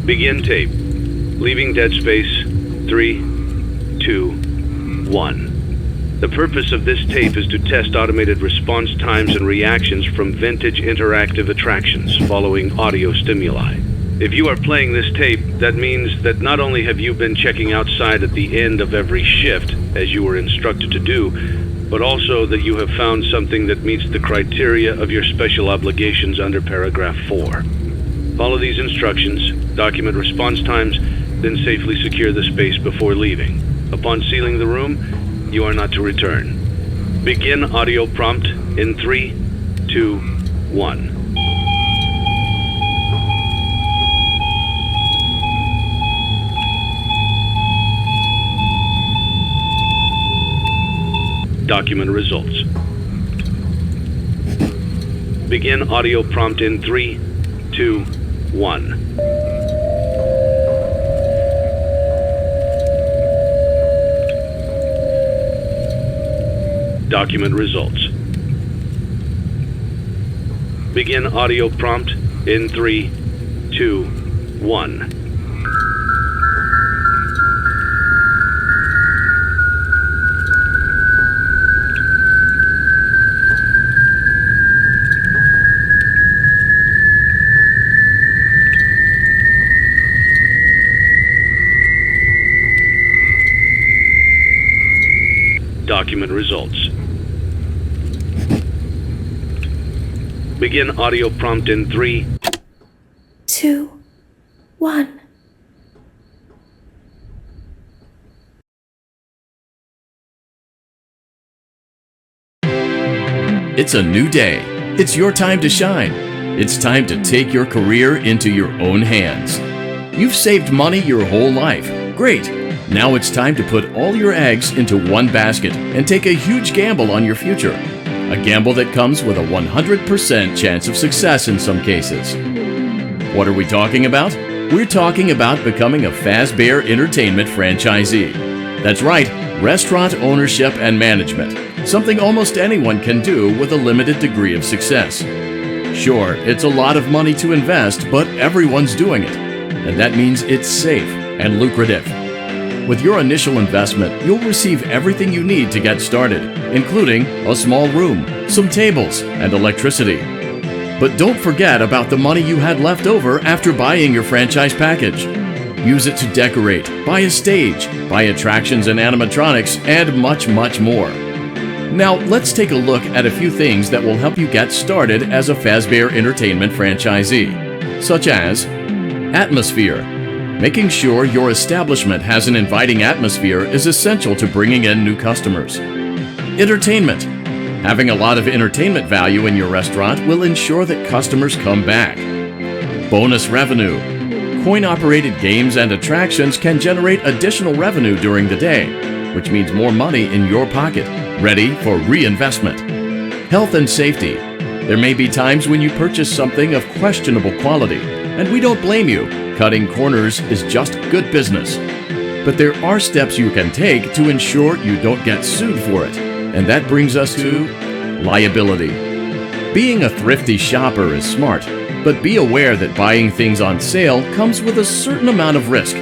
Begin tape. Leaving dead space. 3, 2, 1. The purpose of this tape is to test automated response times and reactions from vintage interactive attractions following audio stimuli. If you are playing this tape, that means that not only have you been checking outside at the end of every shift, as you were instructed to do, but also that you have found something that meets the criteria of your special obligations under paragraph 4. Follow these instructions, document response times, then safely secure the space before leaving. Upon sealing the room, you are not to return. Begin audio prompt in 3, 2, 1. Document results. Begin audio prompt in 3, 2, 1. Document results. Begin audio prompt in 3, 2, 1. Document results. Begin audio prompt in 3, 2, 1. It's a new day. It's your time to shine. It's time to take your career into your own hands. You've saved money your whole life. Great. Now it's time to put all your eggs into one basket and take a huge gamble on your future. A gamble that comes with a 100% chance of success in some cases. What are we talking about? We're talking about becoming a Fazbear Entertainment franchisee. That's right, restaurant ownership and management. Something almost anyone can do with a limited degree of success. Sure, it's a lot of money to invest, but everyone's doing it. And that means it's safe and lucrative. With your initial investment, you'll receive everything you need to get started, including a small room, some tables, and electricity. But don't forget about the money you had left over after buying your franchise package. Use it to decorate, buy a stage, buy attractions and animatronics, and much, much more. Now, let's take a look at a few things that will help you get started as a Fazbear Entertainment franchisee, such as atmosphere. Making sure your establishment has an inviting atmosphere is essential to bringing in new customers. Entertainment. Having a lot of entertainment value in your restaurant will ensure that customers come back. Bonus revenue. Coin-operated games and attractions can generate additional revenue during the day, which means more money in your pocket, ready for reinvestment. Health and safety. There may be times when you purchase something of questionable quality, and we don't blame you. Cutting corners is just good business. But there are steps you can take to ensure you don't get sued for it, and that brings us to liability. Being a thrifty shopper is smart, but be aware that buying things on sale comes with a certain amount of risk.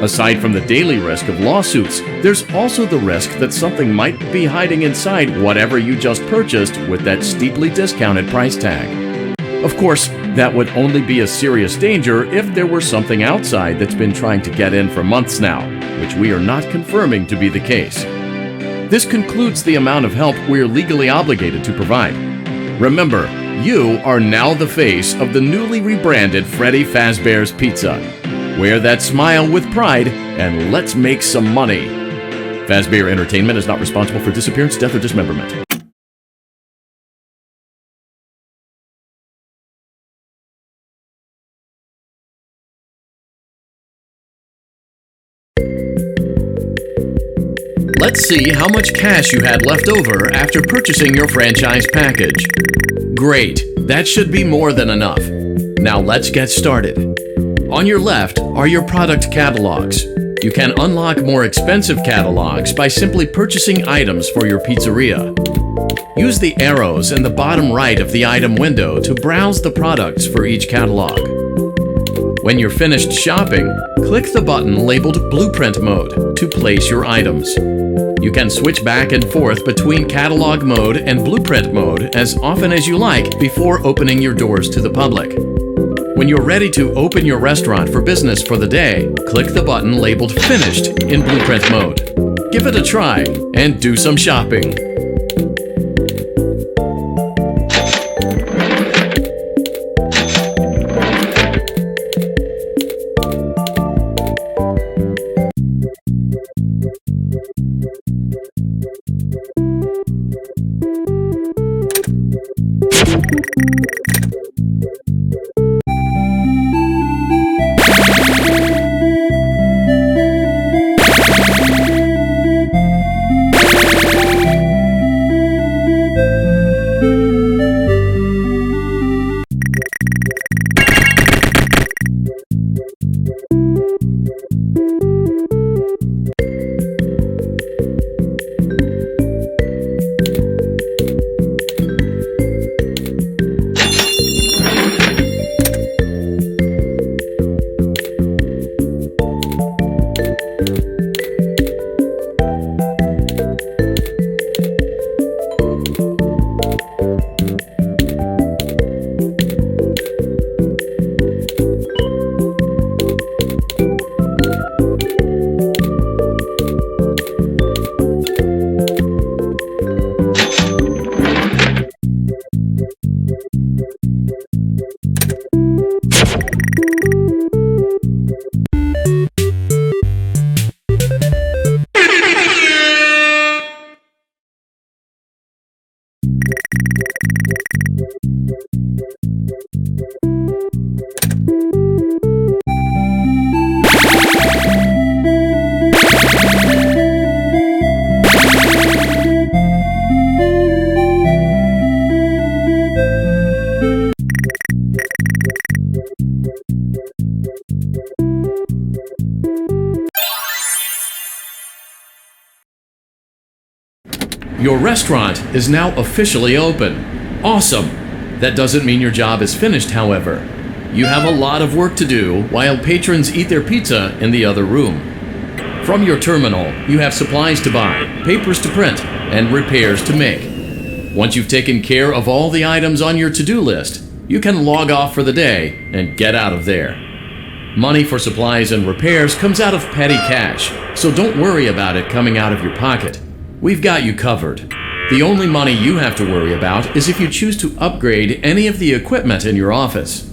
Aside from the daily risk of lawsuits, there's also the risk that something might be hiding inside whatever you just purchased with that steeply discounted price tag. Of course, that would only be a serious danger if there were something outside that's been trying to get in for months now, which we are not confirming to be the case. This concludes the amount of help we are legally obligated to provide. Remember, you are now the face of the newly rebranded Freddy Fazbear's Pizza. Wear that smile with pride, and let's make some money. Fazbear Entertainment is not responsible for disappearance, death, or dismemberment. Let's see how much cash you had left over after purchasing your franchise package. Great, that should be more than enough. Now let's get started. On your left are your product catalogs. You can unlock more expensive catalogs by simply purchasing items for your pizzeria. Use the arrows in the bottom right of the item window to browse the products for each catalog. When you're finished shopping, click the button labeled Blueprint Mode to place your items. You can switch back and forth between Catalog Mode and Blueprint Mode as often as you like before opening your doors to the public. When you're ready to open your restaurant for business for the day, click the button labeled Finished in Blueprint Mode. Give it a try and do some shopping. Your restaurant is now officially open. Awesome! That doesn't mean your job is finished, however. You have a lot of work to do while patrons eat their pizza in the other room. From your terminal, you have supplies to buy, papers to print, and repairs to make. Once you've taken care of all the items on your to-do list, you can log off for the day and get out of there. Money for supplies and repairs comes out of petty cash, so don't worry about it coming out of your pocket. We've got you covered. The only money you have to worry about is if you choose to upgrade any of the equipment in your office.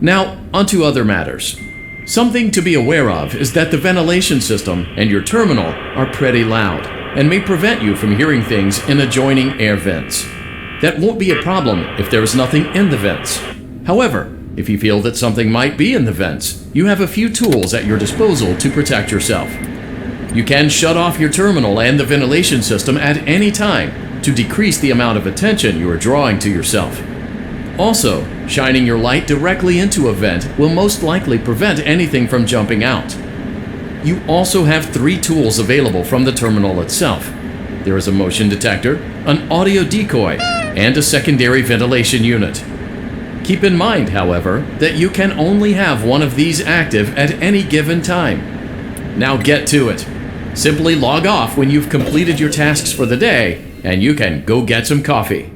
Now, onto other matters. Something to be aware of is that the ventilation system and your terminal are pretty loud and may prevent you from hearing things in adjoining air vents. That won't be a problem if there is nothing in the vents. However, if you feel that something might be in the vents, you have a few tools at your disposal to protect yourself. You can shut off your terminal and the ventilation system at any time to decrease the amount of attention you are drawing to yourself. Also, shining your light directly into a vent will most likely prevent anything from jumping out. You also have 3 tools available from the terminal itself. There is a motion detector, an audio decoy, and a secondary ventilation unit. Keep in mind, however, that you can only have one of these active at any given time. Now get to it. Simply log off when you've completed your tasks for the day, and you can go get some coffee.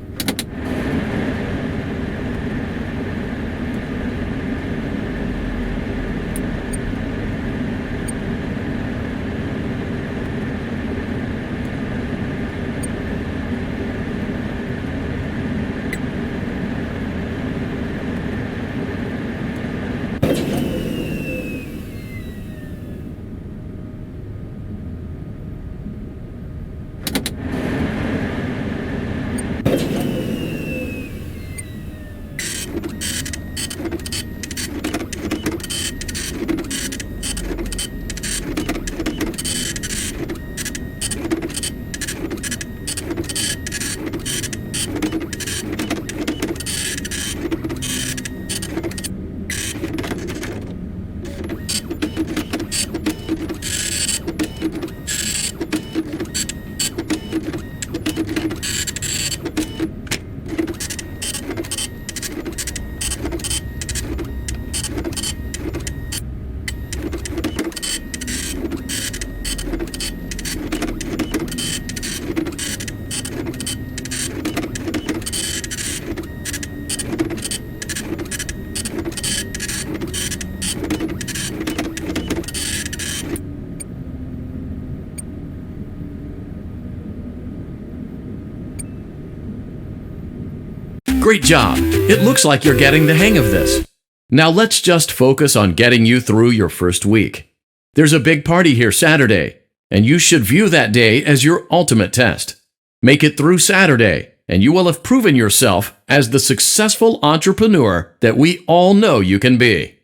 Great job! It looks like you're getting the hang of this. Now let's just focus on getting you through your first week. There's a big party here Saturday, and you should view that day as your ultimate test. Make it through Saturday, and you will have proven yourself as the successful entrepreneur that we all know you can be.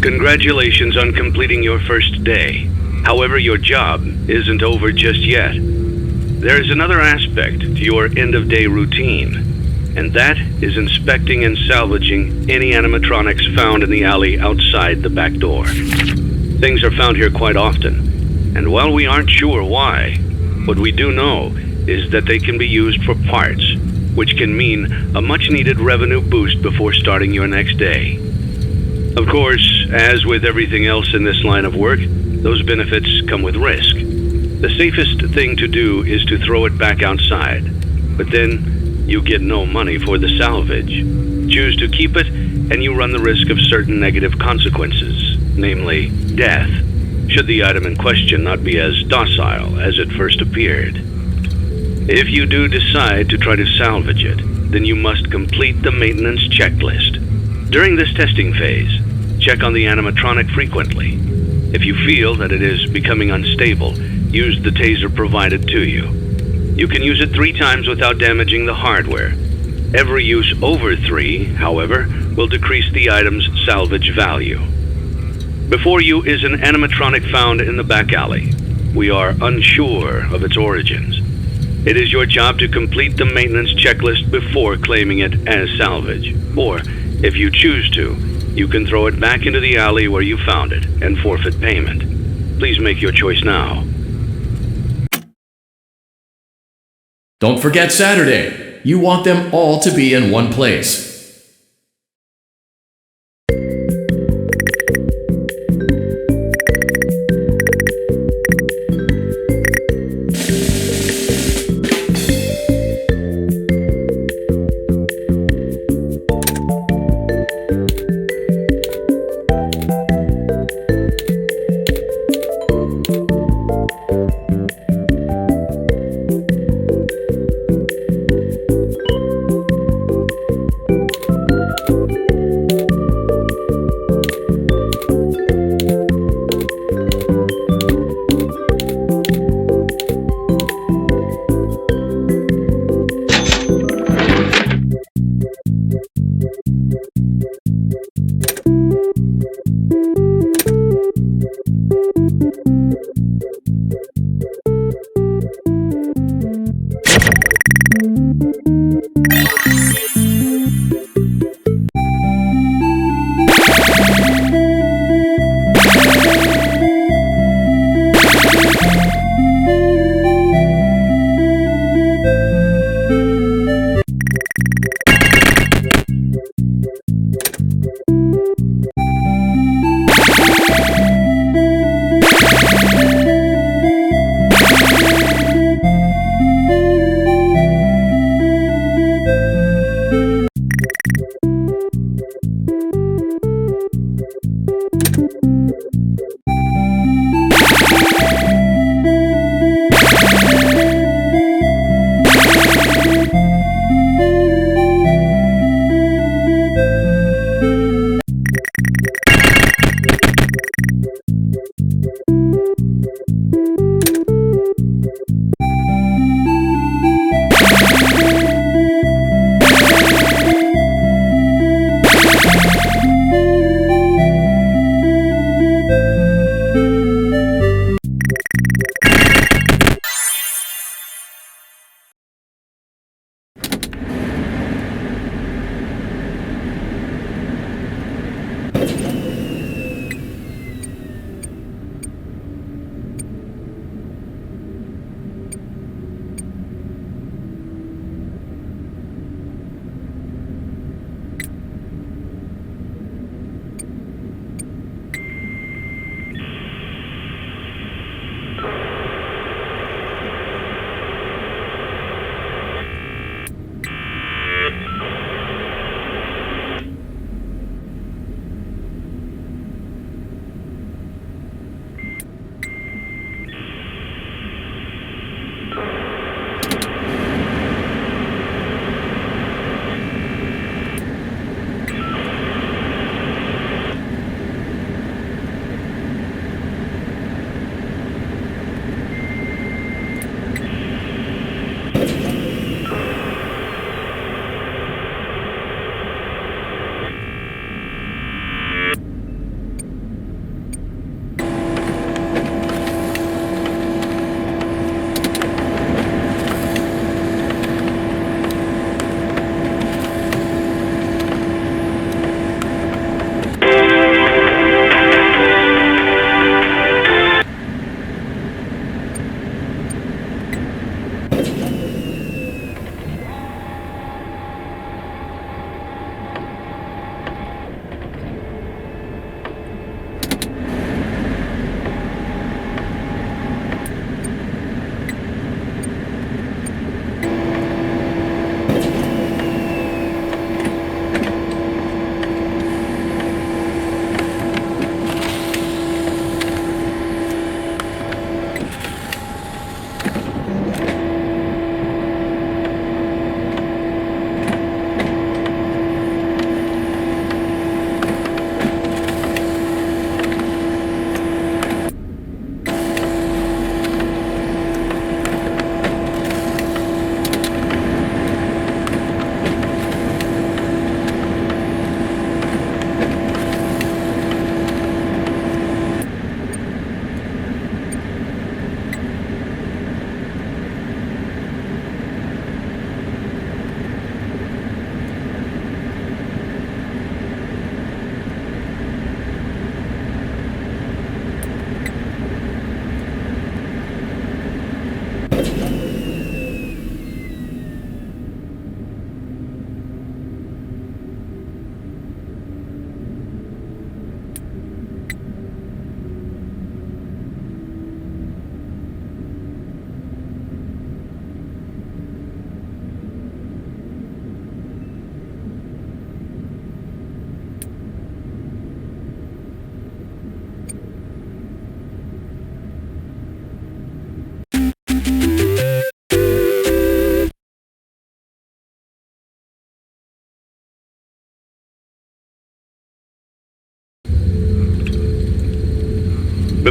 Congratulations on completing your first day. However, your job isn't over just yet. There is another aspect to your end-of-day routine, and that is inspecting and salvaging any animatronics found in the alley outside the back door. Things are found here quite often, and while we aren't sure why, what we do know is that they can be used for parts, which can mean a much-needed revenue boost before starting your next day. Of course, as with everything else in this line of work, those benefits come with risk. The safest thing to do is to throw it back outside, but then you get no money for the salvage. Choose to keep it, and you run the risk of certain negative consequences, namely death, should the item in question not be as docile as it first appeared. If you do decide to try to salvage it, then you must complete the maintenance checklist. During this testing phase, check on the animatronic frequently. If you feel that it is becoming unstable, use the taser provided to you. You can use it 3 times without damaging the hardware. Every use over 3, however, will decrease the item's salvage value. Before you is an animatronic found in the back alley. We are unsure of its origins. It is your job to complete the maintenance checklist before claiming it as salvage. Or, if you choose to, you can throw it back into the alley where you found it and forfeit payment. Please make your choice now. Don't forget Saturday. You want them all to be in one place.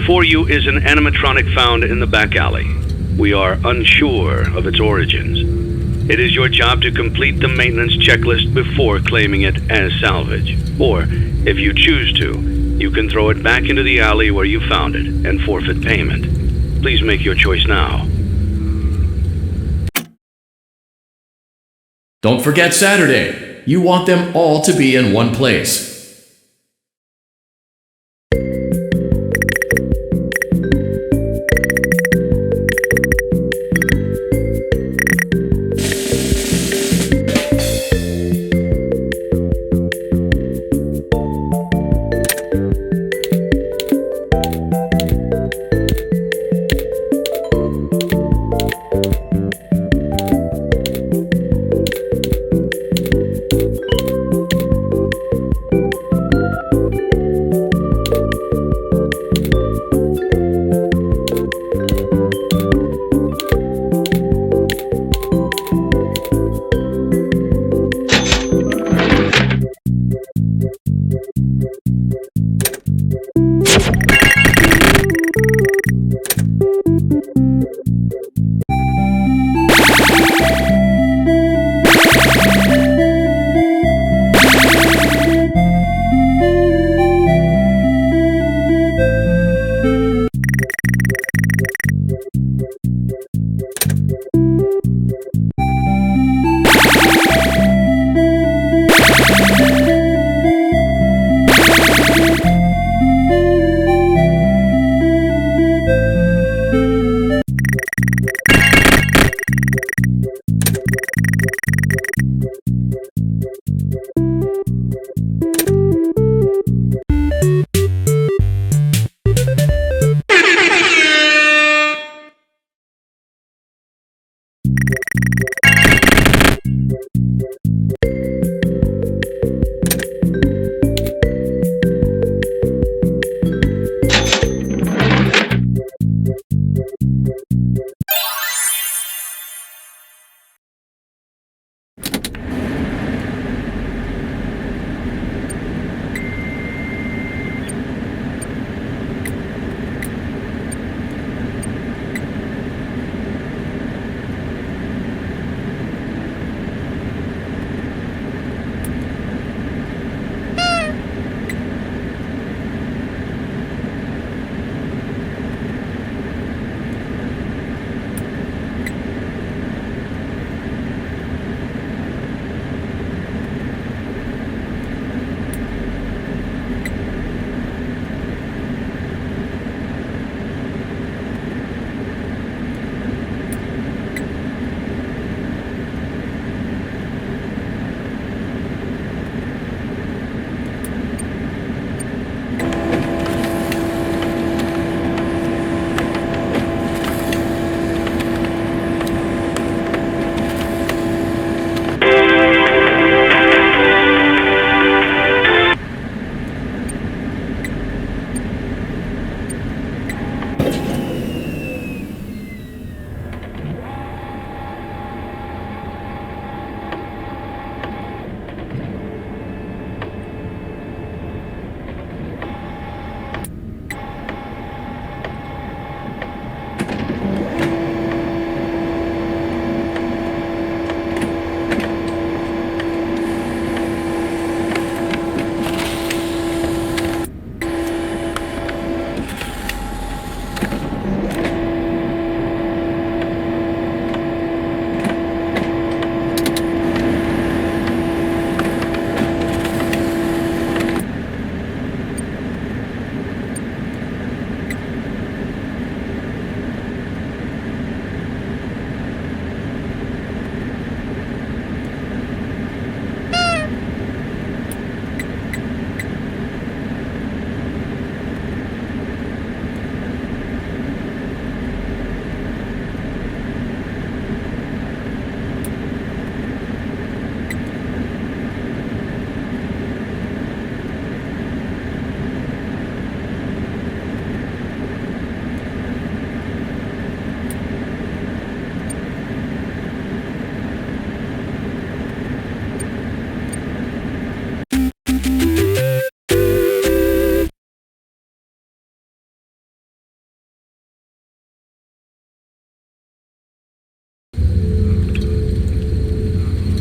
Before you is an animatronic found in the back alley. We are unsure of its origins. It is your job to complete the maintenance checklist before claiming it as salvage. Or, if you choose to, You can throw it back into the alley where you found it and forfeit payment. Please make your choice now. Don't forget Saturday. You want them all to be in one place.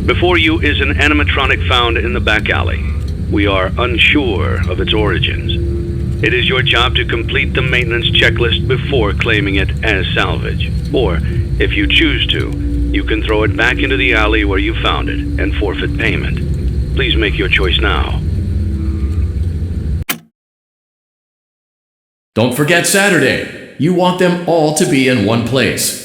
Before you is an animatronic found in the back alley. We are unsure of its origins. It is your job to complete the maintenance checklist before claiming it as salvage. Or, if you choose to, you can throw it back into the alley where you found it and forfeit payment. Please make your choice now. Don't forget Saturday. You want them all to be in one place.